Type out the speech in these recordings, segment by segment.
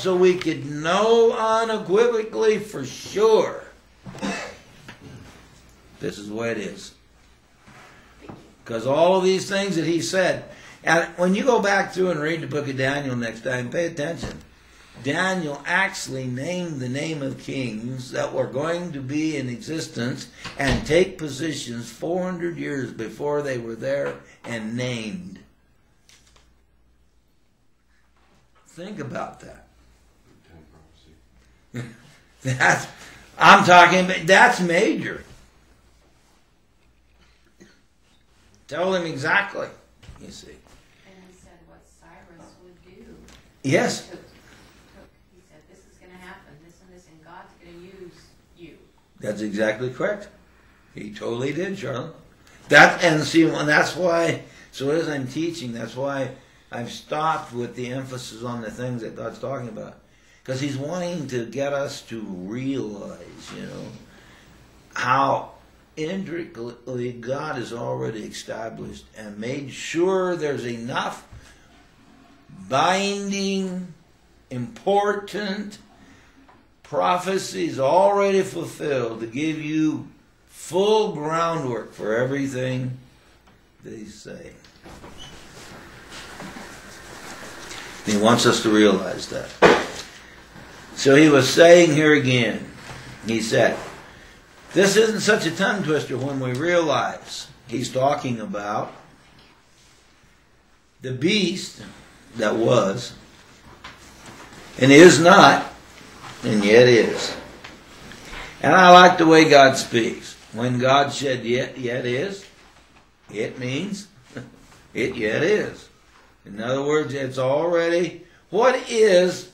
so we could know unequivocally for sure this is the way it is. Because all of these things that he said, and when you go back through and read the book of Daniel next time, pay attention. Daniel actually named the name of kings that were going to be in existence and take positions 400 years before they were there and named. Think about that. I'm talking, that's major. Tell him exactly, you see. And he said what Cyrus would do. Yes. He said, this is going to happen, this and this, and God's going to use you. That's exactly correct. He totally did, Charlotte. And that's why, so as I'm teaching, that's why I've stopped with the emphasis on the things that God's talking about. Because he's wanting to get us to realize, how intricately God has already established and made sure there's enough binding, important prophecies already fulfilled to give you full groundwork for everything that he's saying. He wants us to realize that. So he was saying here again, he said, this isn't such a tongue twister when we realize he's talking about the beast that was, and is not, and yet is. And I like the way God speaks. When God said yet is, it means it yet is. In other words, it's already, what is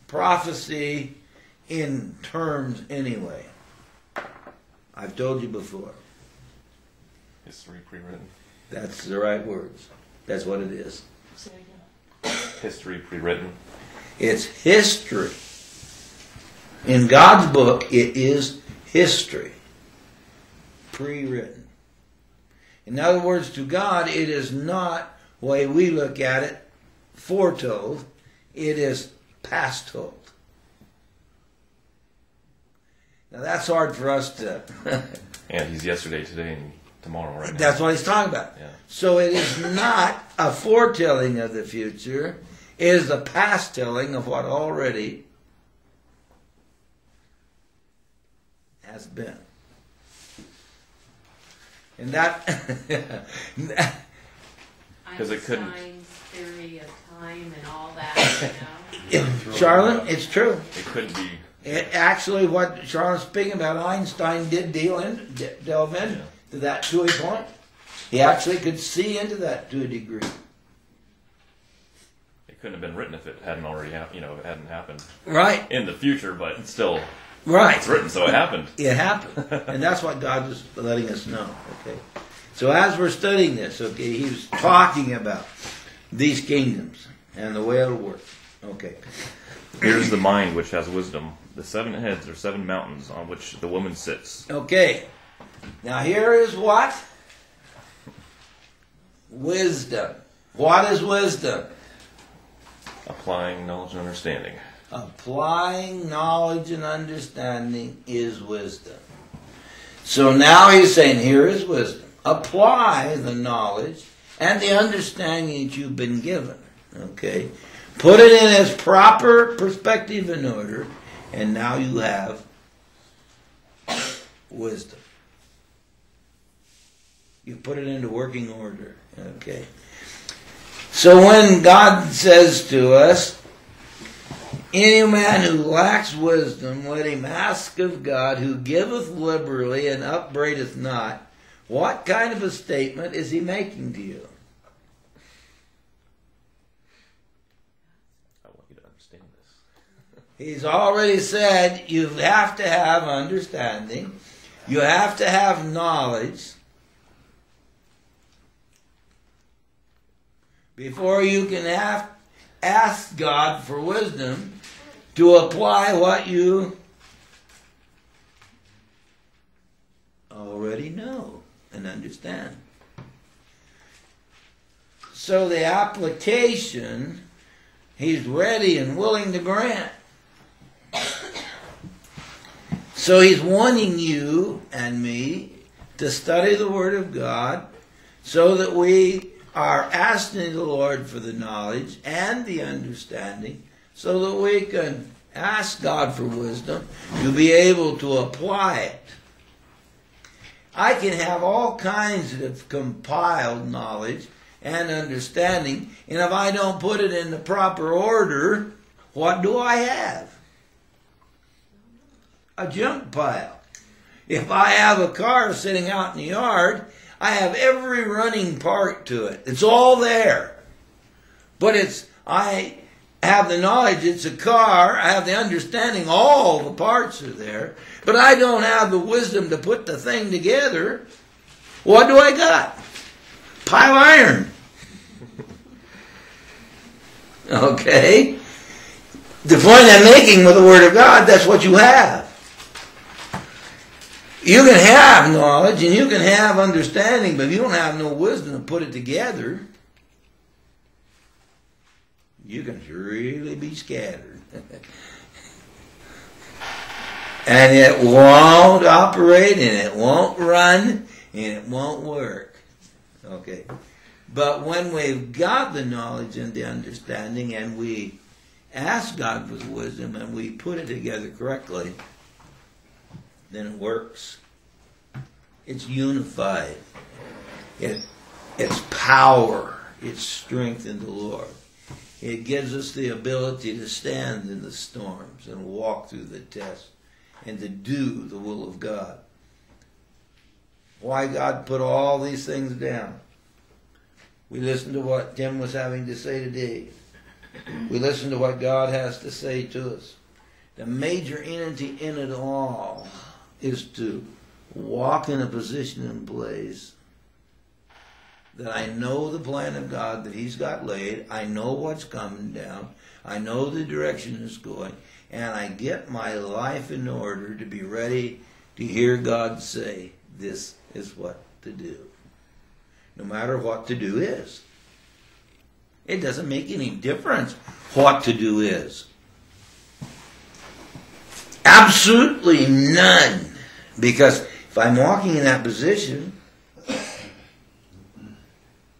prophecy in terms anyway? I've told you before. History pre-written. That's the right words. That's what it is. Say again. History pre-written. It's history. In God's book, it is history. Pre-written. In other words, to God, it is not, the way we look at it, foretold. It is past told. Now that's hard for us to... And he's yesterday, today, and tomorrow right now. That's what he's talking about. Yeah. So it is not a foretelling of the future. It is the past telling of what already has been. And that... Because it couldn't... Einstein's theory of time and all that, Charlotte, it's true. It couldn't be... Actually, what Charlotte's speaking about, Einstein did delve in to that to a point. He actually could see into that to a degree. It couldn't have been written if it hadn't already happened. It hadn't happened. Right. In the future, but it's still. Right. It's written, so it happened. It happened, and that's what God was letting us know. Okay. So as we're studying this, okay, he was talking about these kingdoms and the way it'll work. Okay. Here's the mind which has wisdom. The 7 heads are 7 mountains on which the woman sits. Okay. Now here is what? Wisdom. What is wisdom? Applying knowledge and understanding. Applying knowledge and understanding is wisdom. So now he's saying, here is wisdom. Apply the knowledge and the understanding that you've been given. Okay? Put it in its proper perspective and order, and now you have wisdom. You put it into working order. Okay? So when God says to us, any man who lacks wisdom, let him ask of God, who giveth liberally and upbraideth not, what kind of a statement is he making to you? I want you to understand this. He's already said you have to have understanding. You have to have knowledge before you can ask God for wisdom to apply what you already know and understand. So the application He's ready and willing to grant. So He's wanting you and me to study the Word of God so that we are asking the Lord for the knowledge and the understanding so that we can ask God for wisdom to be able to apply it. I can have all kinds of compiled knowledge and understanding, and if I don't put it in the proper order, what do I have? A junk pile. If I have a car sitting out in the yard, I have every running part to it. It's all there. But I have the knowledge it's a car, I have the understanding all the parts are there, but I don't have the wisdom to put the thing together. What do I got? Pile of iron. Okay? The point I'm making with the Word of God, that's what you have. You can have knowledge and you can have understanding, but if you don't have no wisdom to put it together, you can really be scattered. And it won't operate, and it won't run, and it won't work. Okay. But when we've got the knowledge and the understanding, and we ask God for the wisdom, and we put it together correctly, then it works. It's unified. It's power. It's strength in the Lord. It gives us the ability to stand in the storms and walk through the test and to do the will of God. Why God put all these things down? We listen to what Tim was having to say today. We listen to what God has to say to us. The major entity in it all is to walk in a position and place that I know the plan of God that He's got laid. I know what's coming down. I know the direction it's going. And I get my life in order to be ready to hear God say, this is what to do. No matter what to do is. It doesn't make any difference what to do is. Absolutely none. Because if I'm walking in that position,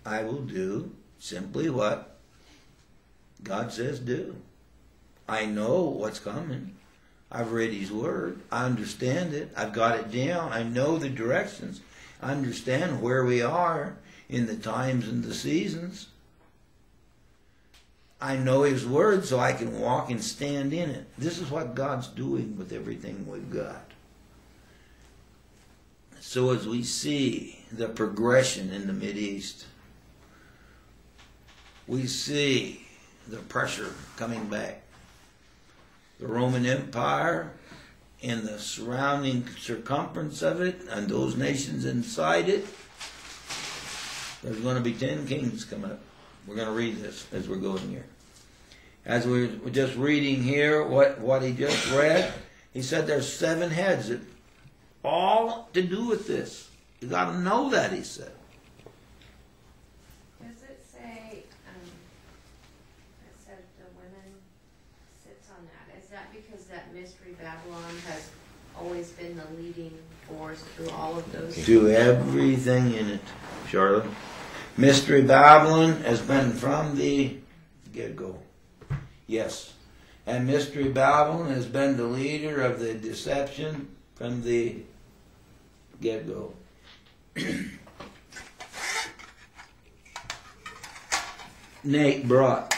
I will do simply what God says do. I know what's coming. I've read His Word. I understand it. I've got it down. I know the directions. I understand where we are in the times and the seasons. I know His Word so I can walk and stand in it. This is what God's doing with everything we've got. So as we see the progression in the Mideast, we see the pressure coming back. The Roman Empire and the surrounding circumference of it and those nations inside it, there's going to be 10 kings coming up. We're going to read this as we're going here. As we're just reading here what he just read, he said there's 7 heads that all to do with this. You got to know that, he said. Does it say, it said the women sits on that? Is that because that Mystery Babylon has always been the leading force through all of those? To everything in it, Charlotte. Mystery Babylon has been from the get-go. Yes. And Mystery Babylon has been the leader of the deception from the get-go. Nate brought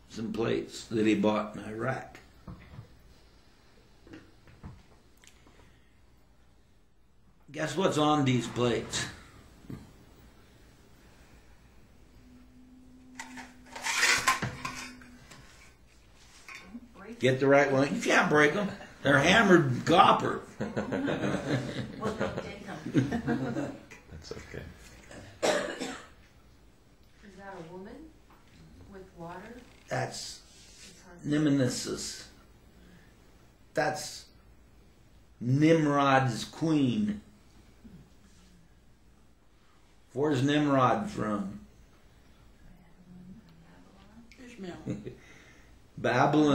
some plates that he bought in Iraq. Guess what's on these plates? Get the right one. You can't break them. They're hammered copper. Well, don't take them. That's okay. Is that a woman with water? That's Nemesis. That's Nimrod's queen. Where's Nimrod from? Ishmael. Babylon